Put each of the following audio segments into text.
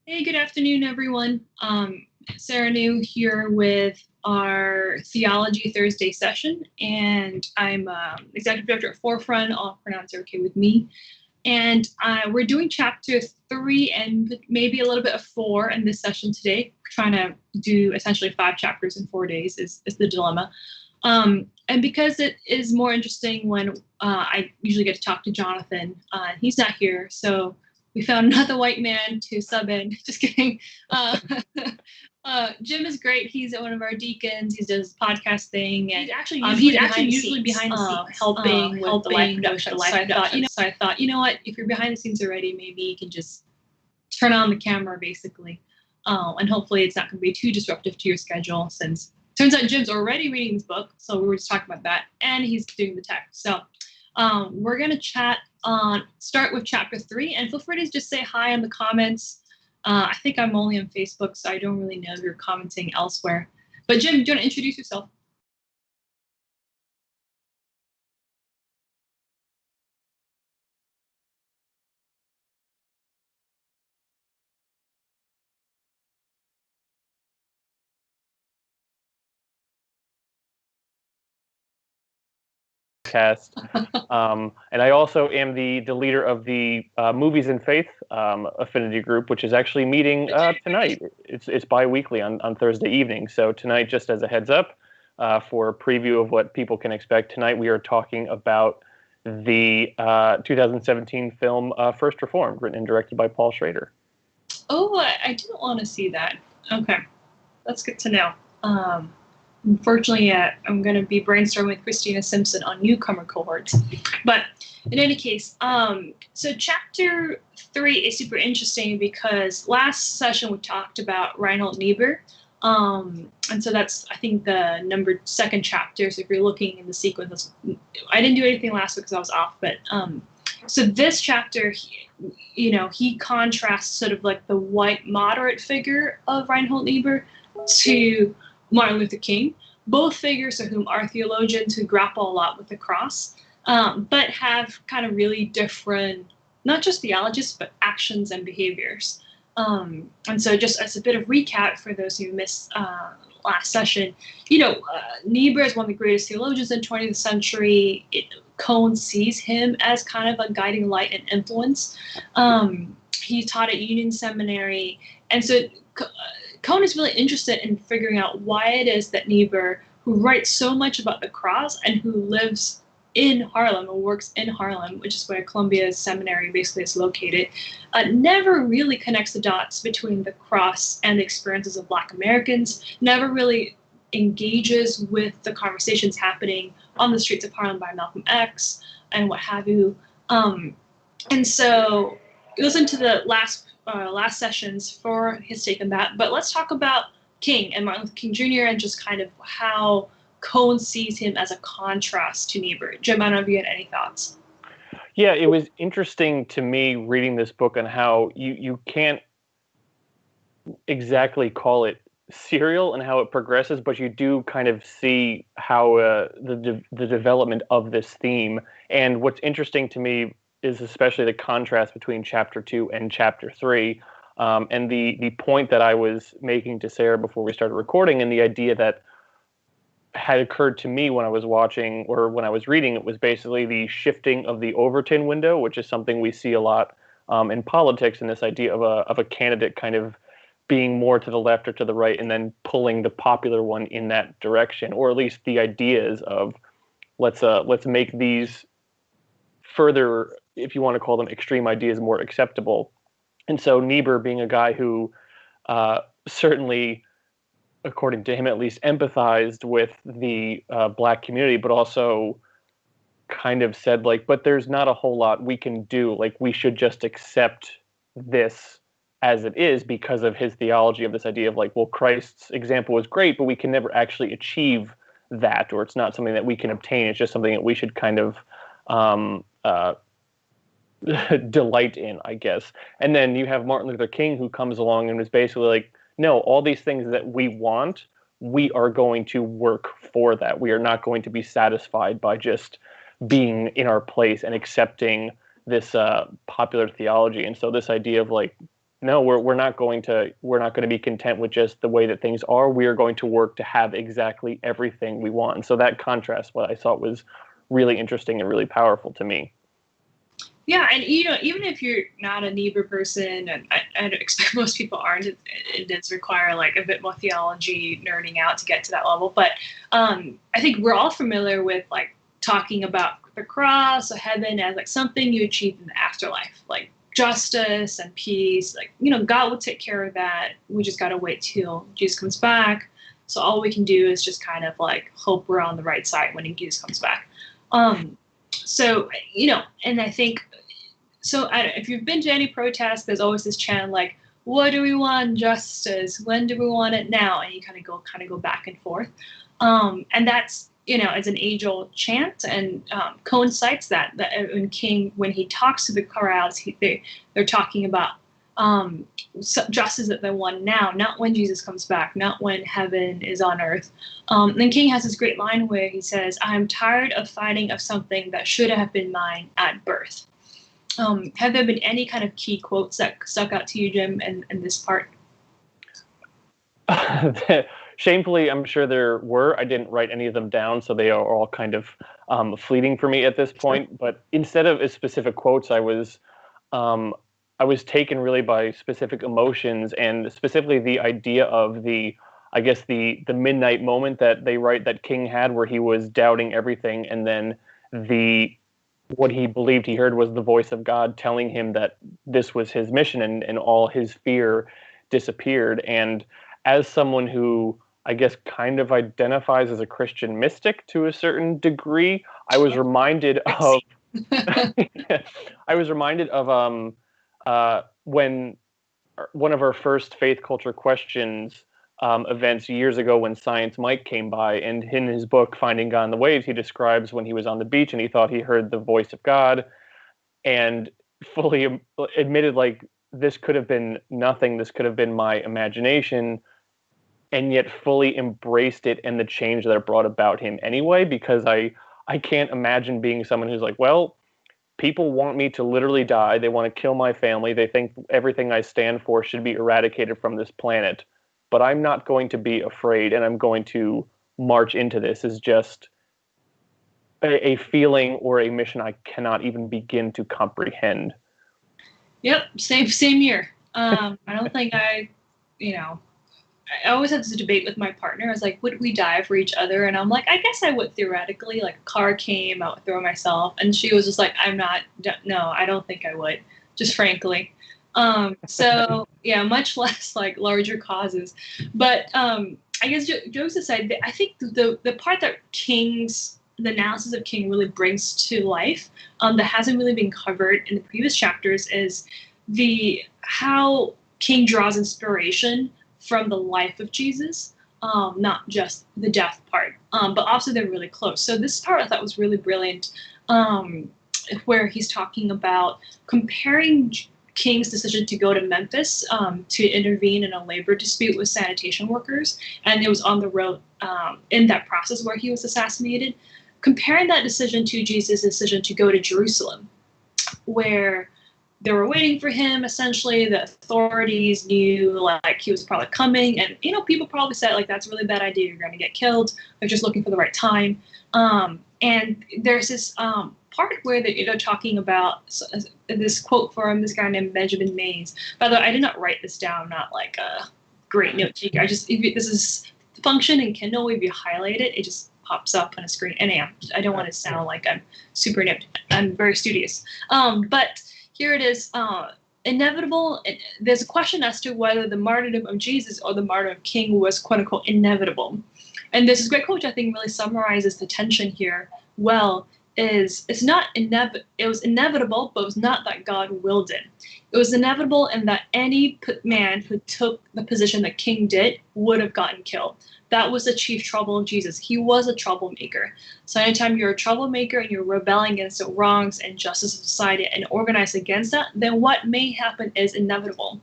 Hey, good afternoon, everyone. Sarah Ngu here with our Theology Thursday session, and I'm Executive Director at Forefront. I'll pronounce it okay with me. And we're doing chapter 3 and maybe a little bit of 4 in this session today. We're trying to do essentially 5 chapters in 4 days is the dilemma. And because it is more interesting when I usually get to talk to Jonathan, he's not here, so we found another white man to sub in. Just kidding. Jim is great. He's one of our deacons. He does podcast thing, and he's actually usually behind the scenes, helping with the live production. So I thought, you know what? If you're behind the scenes already, maybe you can just turn on the camera, basically, and hopefully it's not going to be too disruptive to your schedule. Since turns out Jim's already reading this book, so we were just talking about that, and he's doing the text. So we're going to start with chapter 3, and feel free to just say hi in the comments. I think I'm only on Facebook, so I don't really know if you're commenting elsewhere. But Jim, do you want to introduce yourself? And I also am the leader of the Movies and Faith affinity group, which is actually meeting tonight. It's bi-weekly on Thursday evening. So tonight, just as a heads up, for a preview of what people can expect, tonight we are talking about the 2017 film First Reformed, written and directed by Paul Schrader. Oh, I didn't want to see that. Okay, that's good to know. Unfortunately, I'm going to be brainstorming with Christina Simpson on newcomer cohorts. But in any case, so chapter 3 is super interesting because last session we talked about Reinhold Niebuhr. And so that's, I think, the second chapter. So if you're looking in the sequence, I didn't do anything last week because I was off. But so this chapter, he contrasts sort of like the white moderate figure of Reinhold Niebuhr to Martin Luther King, both figures of whom are theologians who grapple a lot with the cross, but have kind of really different, not just theologies, but actions and behaviors. And so just as a bit of recap for those who missed last session, Niebuhr is one of the greatest theologians in the 20th century. Cone sees him as kind of a guiding light and influence. He taught at Union Seminary, and so Cone is really interested in figuring out why it is that Niebuhr, who writes so much about the cross and who lives in Harlem and works in Harlem, which is where Columbia Seminary basically is located, never really connects the dots between the cross and the experiences of Black Americans, never really engages with the conversations happening on the streets of Harlem by Malcolm X and what have you. And so listen to the last sessions for his take on that. But let's talk about King and Martin Luther King Jr. and just kind of how Cone sees him as a contrast to Niebuhr. Jim, I don't know if you had any thoughts. Yeah, it was interesting to me reading this book on how you can't exactly call it serial and how it progresses, but you do kind of see how the development of this theme. And what's interesting to me is especially the contrast between chapter 2 and chapter 3. And the point that I was making to Sarah before we started recording, and the idea that had occurred to me when I was watching or when I was reading, it was basically the shifting of the Overton window, which is something we see a lot in politics, and this idea of a candidate kind of being more to the left or to the right and then pulling the popular one in that direction, or at least the ideas of let's make these further, if you want to call them extreme ideas, more acceptable. And so Niebuhr, being a guy who certainly, according to him at least, empathized with the Black community, but also kind of said, like, but there's not a whole lot we can do. Like, we should just accept this as it is because of his theology of this idea of, like, well, Christ's example was great, but we can never actually achieve that, or it's not something that we can obtain. It's just something that we should kind of delight in, I guess. And then you have Martin Luther King, who comes along and is basically like, no, all these things that we want, we are going to work for that. We are not going to be satisfied by just being in our place and accepting this popular theology. And so this idea of, like, no, we're not going to be content with just the way that things are. We are going to work to have exactly everything we want. And so that contrast, what I thought was really interesting and really powerful to me. Yeah, and even if you're not a Niebuhr person, and I expect most people aren't, it does require like a bit more theology nerding out to get to that level. But I think we're all familiar with like talking about the cross or heaven as like something you achieve in the afterlife, like justice and peace. Like, God will take care of that. We just got to wait till Jesus comes back. So all we can do is just kind of like hope we're on the right side when Jesus comes back. So, and I think, if you've been to any protest, there's always this chant like, what do we want? Justice. When do we want it now? And you kind of go back and forth. And that's, as an age-old chant, and Cone cites that when he talks to the crowds, they're talking about justice that they want now, not when Jesus comes back, not when heaven is on earth. And King has this great line where he says, I'm tired of fighting of something that should have been mine at birth. Have there been any kind of key quotes that stuck out to you, Jim, in this part? Shamefully, I'm sure there were. I didn't write any of them down, so they are all kind of fleeting for me at this point. Sure. But instead of specific quotes, I was taken really by specific emotions, and specifically the idea of the midnight moment that they write that King had, where he was doubting everything, and then what he believed he heard was the voice of God telling him that this was his mission, and all his fear disappeared. And as someone who I guess kind of identifies as a Christian mystic to a certain degree, I was reminded of when one of our first Faith Culture Questions events years ago, when Science Mike came by, and in his book Finding God in the Waves, he describes when he was on the beach and he thought he heard the voice of God, and fully admitted like, this could have been nothing, this could have been my imagination, and yet fully embraced it and the change that it brought about him anyway, because I can't imagine being someone who's like, well, people want me to literally die, they want to kill my family, they think everything I stand for should be eradicated from this planet, but I'm not going to be afraid, and I'm going to march into this as just a feeling or a mission I cannot even begin to comprehend. Yep, same here. I don't think I always have this debate with my partner. I was like, would we die for each other? And I'm like, I guess I would theoretically. Like, a car came, I would throw myself. And she was just like, no, I don't think I would, just frankly. So yeah, much less like larger causes. But I guess jokes aside, I think the part that the analysis of King really brings to life that hasn't really been covered in the previous chapters is how King draws inspiration from the life of Jesus, not just the death part, but also they're really close. So this part I thought was really brilliant, where he's talking about comparing King's decision to go to Memphis to intervene in a labor dispute with sanitation workers, and it was on the road in that process where he was assassinated, comparing that decision to Jesus' decision to go to Jerusalem, where they were waiting for him. Essentially, the authorities knew like he was probably coming, and people probably said like, that's a really bad idea, you're going to get killed, they're just looking for the right time. And there's this part where they're talking about this quote from this guy named Benjamin Mays. By the way, I did not write this down, not like a great note taker. This is the function in Kindle. If you highlight it, it just pops up on a screen. And I don't want to sound like I'm super inept. I'm very studious. But here it is. Inevitable. There's a question as to whether the martyrdom of Jesus or the martyrdom of King was quote unquote inevitable. And this is a great quote, which I think really summarizes the tension here well. It was inevitable, but it was not that God willed it. It was inevitable in that any man who took the position that King did would have gotten killed. That was the chief trouble of Jesus. He was a troublemaker. So anytime you're a troublemaker and you're rebelling against the wrongs and justice of society and organized against that, then what may happen is inevitable.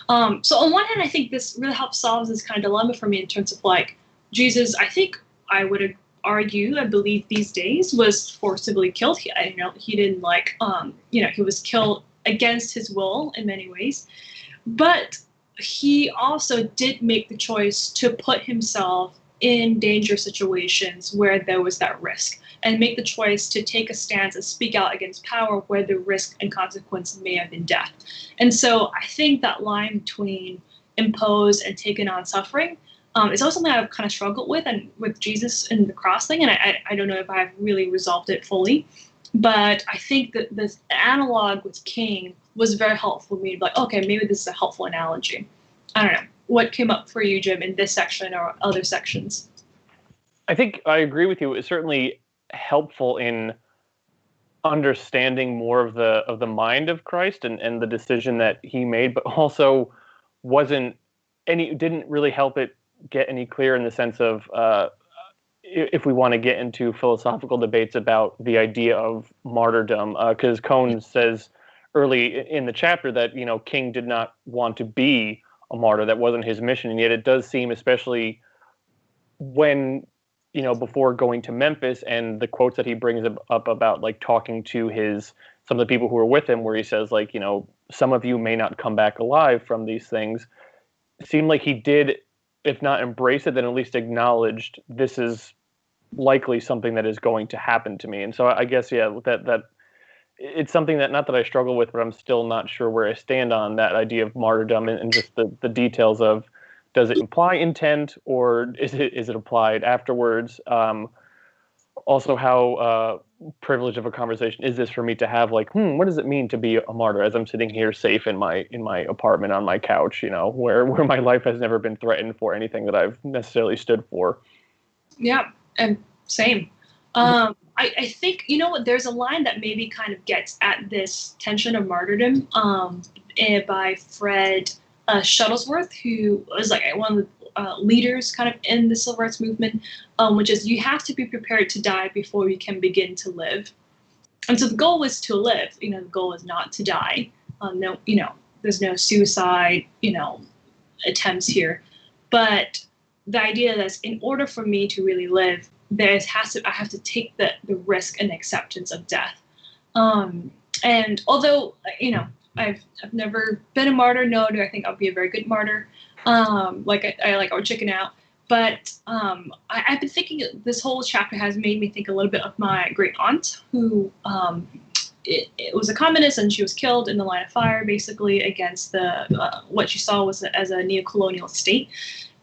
So on one hand, I think this really helps solve this kind of dilemma for me in terms of like Jesus. I think I would argue, I believe these days, was forcibly killed. He didn't he was killed against his will in many ways. But he also did make the choice to put himself in danger situations where there was that risk, and make the choice to take a stance and speak out against power where the risk and consequence may have been death. And so I think that line between impose and taken on suffering is also something I've kind of struggled with, and with Jesus and the cross thing, and I don't know if I've really resolved it fully. But I think that this analog with King was very helpful for me to be like, okay, maybe this is a helpful analogy. I don't know. What came up for you, Jim, in this section or other sections? I think I agree with you. It's certainly helpful in understanding more of the mind of Christ and the decision that he made, but also didn't really help it get any clearer in the sense of if we want to get into philosophical debates about the idea of martyrdom, because Cone says early in the chapter that King did not want to be a martyr. That wasn't his mission, and yet it does seem, especially when before going to Memphis, and the quotes that he brings up about like talking to some of the people who were with him, where he says like some of you may not come back alive from these things, seemed like he did, if not embrace it, then at least acknowledged this is likely something that is going to happen to me. And so I guess that it's something that, not that I struggle with, but I'm still not sure where I stand on that idea of martyrdom, and just the details of, does it imply intent, or is it applied afterwards? Also, how privileged of a conversation is this for me to have? Like, what does it mean to be a martyr as I'm sitting here safe in my apartment on my couch, where my life has never been threatened for anything that I've necessarily stood for. Yeah, and same. I think, there's a line that maybe kind of gets at this tension of martyrdom by Fred Shuttlesworth, who was like one of the leaders kind of in the civil rights movement, which is, you have to be prepared to die before you can begin to live. And so the goal is to live. The goal is not to die. There's no suicide, attempts here. But the idea that in order for me to really live, I have to take the risk and acceptance of death. And although, I've never been a martyr, nor do I think I'll be a very good martyr. I like our chicken out. But I've been thinking, this whole chapter has made me think a little bit of my great aunt, who it was a communist, and she was killed in the line of fire, basically against what she saw was as a neo-colonial state.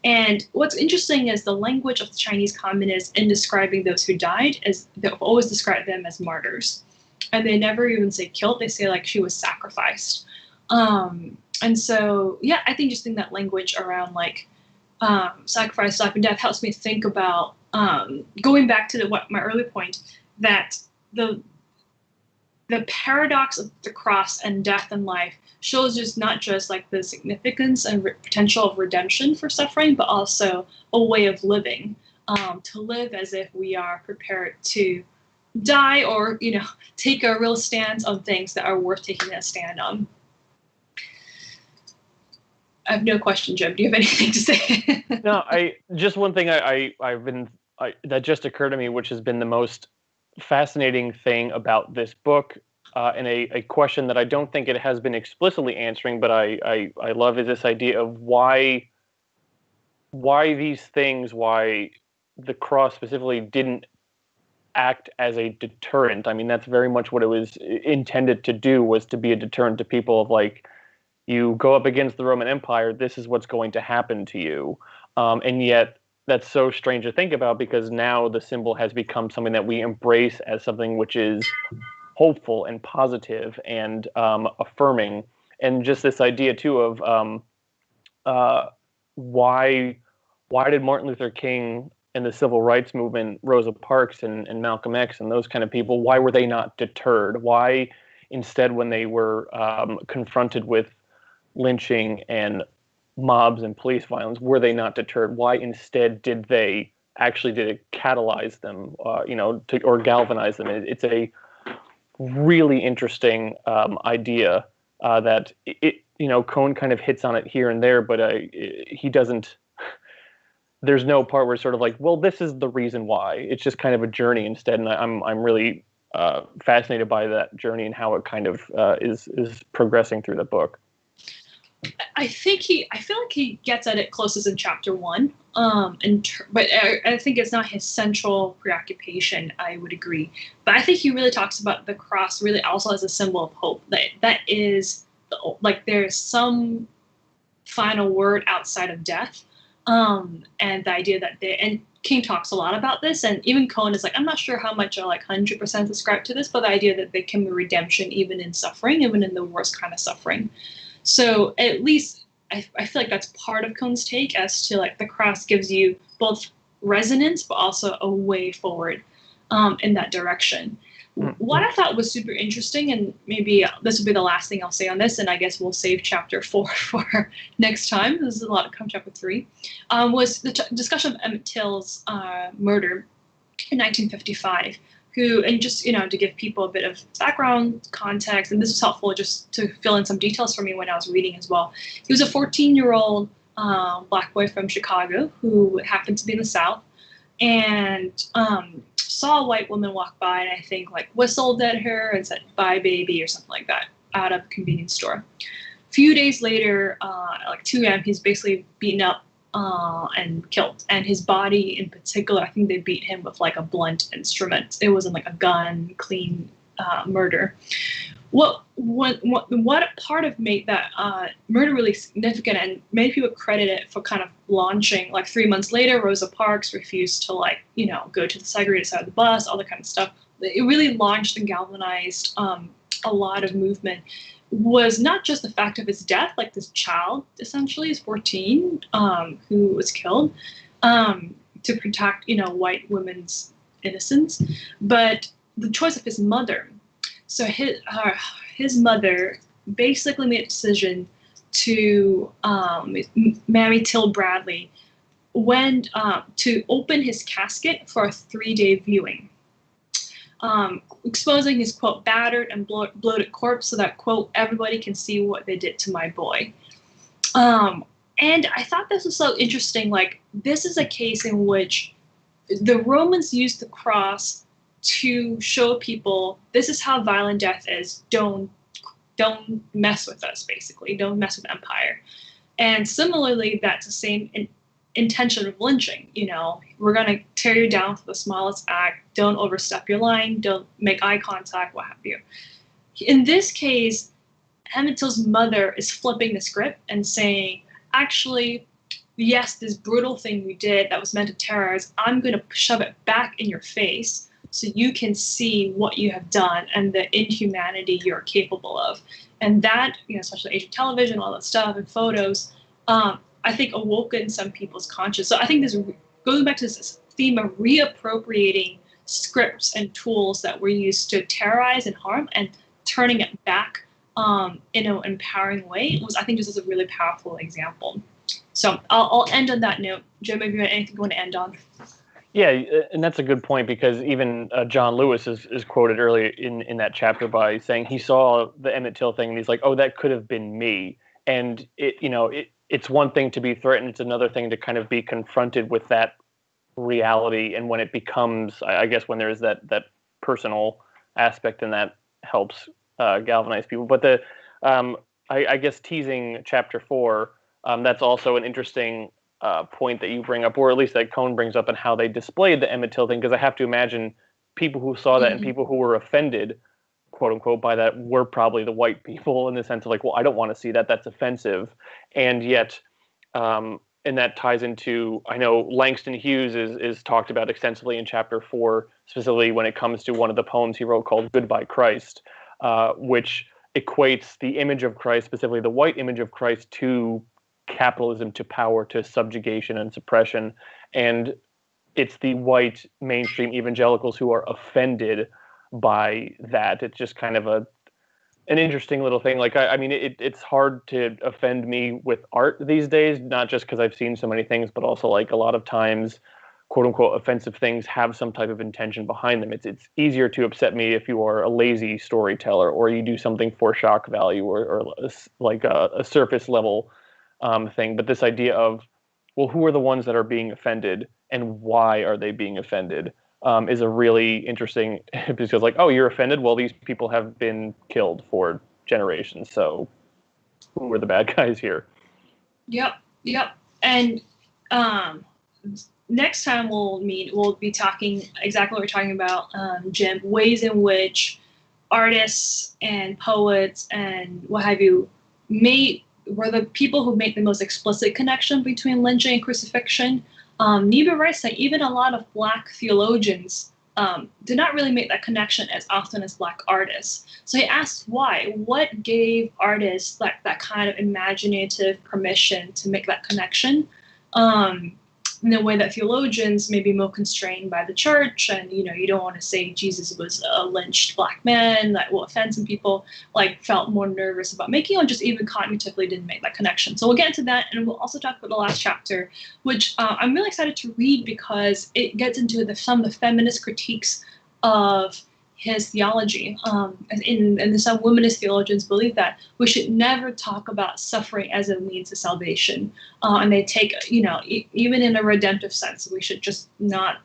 And what's interesting is the language of the Chinese communists in describing those who died, is they've always described them as martyrs. And they never even say killed, they say like she was sacrificed. And so, I think just in that language around like sacrifice, life, and death helps me think about going back to my earlier point, that the paradox of the cross and death and life shows just not just like the significance and potential of redemption for suffering, but also a way of living, to live as if we are prepared to die, or take a real stance on things that are worth taking a stand on. I have no question, Jim. Do you have anything to say? No, just one thing that just occurred to me, which has been the most fascinating thing about this book, and a question that I don't think it has been explicitly answering, but I love, is this idea of why these things, why the cross specifically didn't act as a deterrent. I mean, that's very much what it was intended to do, was to be a deterrent to people of like, you go up against the Roman Empire, this is what's going to happen to you. And yet that's so strange to think about, because now the symbol has become something that we embrace as something which is hopeful and positive and affirming. And just this idea too of why did Martin Luther King and the civil rights movement, Rosa Parks and Malcolm X and those kind of people, why were they not deterred? Why instead, when they were confronted with lynching and mobs and police violence, were they not deterred? Why instead did it catalyze them, or galvanize them? It's a really interesting idea that Cone kind of hits on it here and there, but he doesn't. There's no part where it's sort of like, well, this is the reason why. It's just kind of a journey instead, and I'm really fascinated by that journey and how it kind of is progressing through the book. I feel like he gets at it closest in chapter 1. But I think it's not his central preoccupation. I would agree, but I think he really talks about the cross really also as a symbol of hope. That is like there's some final word outside of death, and the idea that and King talks a lot about this, and even Cone is like, I'm not sure how much I like 100% subscribe to this, but the idea that there can be redemption even in suffering, even in the worst kind of suffering. So at least I feel like that's part of Cone's take as to like the cross gives you both resonance, but also a way forward in that direction. Mm-hmm. What I thought was super interesting, and maybe this will be the last thing I'll say on this, and I guess we'll save chapter 4 for next time. This is a lot to come chapter 3, was the discussion of Emmett Till's murder in 1955. Who, and just, to give people a bit of background context, and this was helpful just to fill in some details for me when I was reading as well. He was a 14-year-old Black boy from Chicago who happened to be in the South, and saw a white woman walk by, and I think like whistled at her and said, "Bye, baby," or something like that out of a convenience store. A few days later, like 2 a.m., he's basically beaten up and killed. And his body in particular, I think they beat him with like a blunt instrument. It wasn't like a gun, clean murder. What part of made that murder really significant, and many people credit it for kind of launching, like 3 months later, Rosa Parks refused to go to the segregated side of the bus, all that kind of stuff. It really launched and galvanized a lot of movement. Was not just the fact of his death, like this child essentially is 14, who was killed to protect, white women's innocence, but the choice of his mother. So his mother basically made a decision to marry Till Bradley, went to open his casket for a 3-day viewing. Exposing his, quote, battered and bloated corpse so that, quote, everybody can see what they did to my boy. And I thought this was so interesting. Like, this is a case in which the Romans used the cross to show people this is how violent death is. Don't mess with us, basically. Don't mess with empire. And similarly, that's the same intention of lynching. We're going to tear you down for the smallest act. Don't overstep your line. Don't make eye contact, what have you. In this case, Emmett Till's mother is flipping the script and saying, actually, yes, this brutal thing we did that was meant to terrorize, I'm going to shove it back in your face so you can see what you have done and the inhumanity you're capable of. And that, especially age of television, all that stuff and photos, I think awoken some people's conscience. So I think this goes back to this theme of reappropriating scripts and tools that were used to terrorize and harm and turning it back in an empowering way. I think this is a really powerful example. So I'll end on that note. Jim, if you have anything you want to end on. Yeah, and that's a good point, because even John Lewis is quoted earlier in that chapter by saying he saw the Emmett Till thing and he's like, oh, that could have been me. And it's one thing to be threatened. It's another thing to kind of be confronted with that reality. And when it becomes, I guess, when there's that personal aspect, and that helps galvanize people. But I guess teasing chapter 4, that's also an interesting point that you bring up, or at least that Cone brings up, and how they displayed the Emmett Till thing. Because I have to imagine people who saw that and people who were offended, quote unquote, by that were probably the white people, in the sense of like, well, I don't want to see that. That's offensive. And yet, and that ties into, I know Langston Hughes is talked about extensively in chapter 4, specifically when it comes to one of the poems he wrote called Goodbye Christ, which equates the image of Christ, specifically the white image of Christ, to capitalism, to power, to subjugation and suppression. And it's the white mainstream evangelicals who are offended by that. It's just kind of an interesting little thing. Like, I mean, it's hard to offend me with art these days, not just because I've seen so many things, but also like a lot of times, quote unquote, offensive things have some type of intention behind them. It's easier to upset me if you are a lazy storyteller, or you do something for shock value, or like a surface level thing. But this idea of, well, who are the ones that are being offended and why are they being offended, is a really interesting, because like, oh, you're offended? Well, these people have been killed for generations. So who are the bad guys here. Yep. And next time we'll be talking exactly what we're talking about, Jim, ways in which artists and poets and what have you were the people who make the most explicit connection between lynching and crucifixion. Niebuhr writes that even a lot of Black theologians did not really make that connection as often as Black artists. So he asked why. What gave artists that kind of imaginative permission to make that connection? In a way that theologians may be more constrained by the church, and you don't want to say Jesus was a lynched Black man, that will offend some people, felt more nervous about making, or just even cognitively didn't make that connection. So we'll get into that, and we'll also talk about the last chapter, which I'm really excited to read because it gets into some of the feminist critiques of his theology. And some womanist theologians believe that we should never talk about suffering as a means to salvation. And they take, even in a redemptive sense, we should just not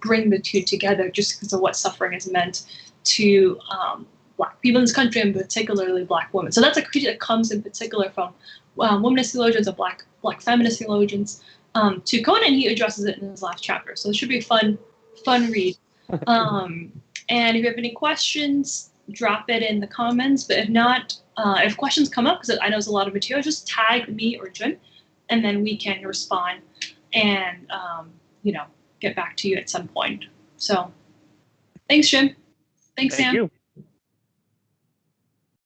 bring the two together just because of what suffering is meant to Black people in this country, and particularly Black women. So that's a critique that comes in particular from womanist theologians and Black feminist theologians to Cone, and he addresses it in his last chapter. So it should be a fun read. And if you have any questions, drop it in the comments. But if not, if questions come up, because I know there's a lot of material, just tag me or Jim, and then we can respond and, get back to you at some point. So thanks, Jim. Thanks, Sam. Thank you.